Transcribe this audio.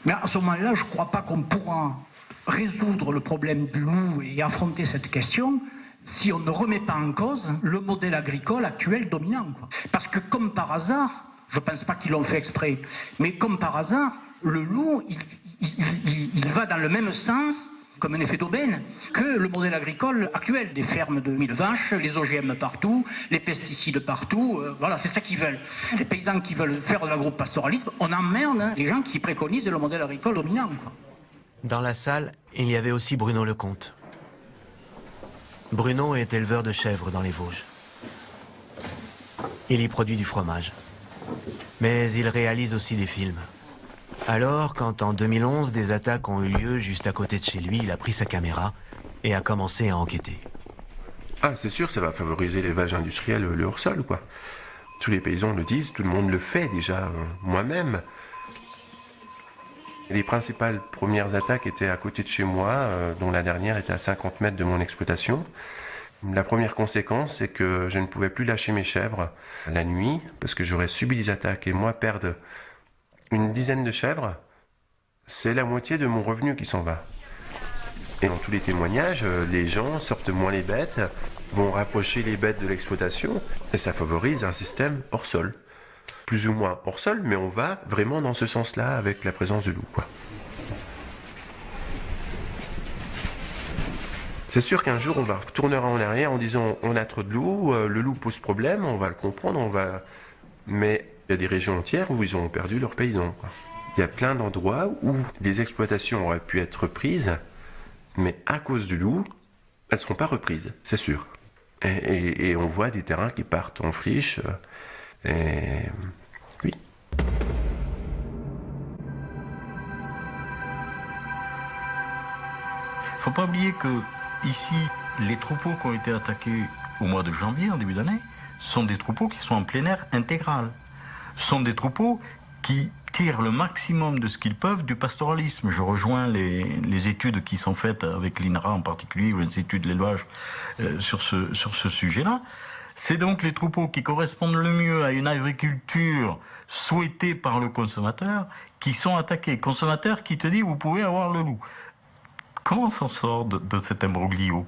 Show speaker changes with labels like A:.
A: Mais à ce moment-là, je ne crois pas qu'on pourra résoudre le problème du loup et affronter cette question si on ne remet pas en cause le modèle agricole actuel dominant. Parce que comme par hasard, je ne pense pas qu'ils l'ont fait exprès, mais comme par hasard, le loup, il va dans le même sens, comme un effet d'aubaine, que le modèle agricole actuel, des fermes de 1000 vaches, les OGM partout, les pesticides partout, voilà, c'est ça qu'ils veulent. Les paysans qui veulent faire de l'agropastoralisme, on emmerde les gens qui préconisent le modèle agricole dominant.
B: Dans la salle, il y avait aussi Bruno Lecomte. Bruno est éleveur de chèvres dans les Vosges. Il y produit du fromage. Mais il réalise aussi des films. Alors, quand en 2011, des attaques ont eu lieu juste à côté de chez lui, il a pris sa caméra et a commencé à enquêter.
C: Ah, c'est sûr, ça va favoriser l'élevage industriel, le hors-sol, quoi. Tous les paysans le disent, tout le monde le fait déjà, moi-même. Les principales premières attaques étaient à côté de chez moi, dont la dernière était à 50 mètres de mon exploitation. La première conséquence, c'est que je ne pouvais plus lâcher mes chèvres la nuit, parce que j'aurais subi des attaques. Et moi, perdre une dizaine de chèvres, c'est la moitié de mon revenu qui s'en va. Et dans tous les témoignages, les gens sortent moins les bêtes, vont rapprocher les bêtes de l'exploitation, et ça favorise un système hors sol. Plus ou moins hors sol, mais on va vraiment dans ce sens-là avec la présence du loup, quoi. C'est sûr qu'un jour, on va retourner en arrière en disant on a trop de loups, le loup pose problème, on va le comprendre, mais il y a des régions entières où ils ont perdu leurs paysans, quoi. Il y a plein d'endroits où des exploitations auraient pu être reprises, mais à cause du loup, elles ne seront pas reprises, c'est sûr. Et on voit des terrains qui partent en friche. Et oui.
D: Faut pas oublier que ici, les troupeaux qui ont été attaqués au mois de janvier, en début d'année, sont des troupeaux qui sont en plein air intégral. Ce sont des troupeaux qui tirent le maximum de ce qu'ils peuvent du pastoralisme. Je rejoins les études qui sont faites avec l'INRA en particulier, ou les études de l'élevage sur ce sujet-là. C'est donc les troupeaux qui correspondent le mieux à une agriculture souhaitée par le consommateur qui sont attaqués. Consommateur qui te dit vous pouvez avoir le loup. Comment on s'en sort de cet imbroglio ?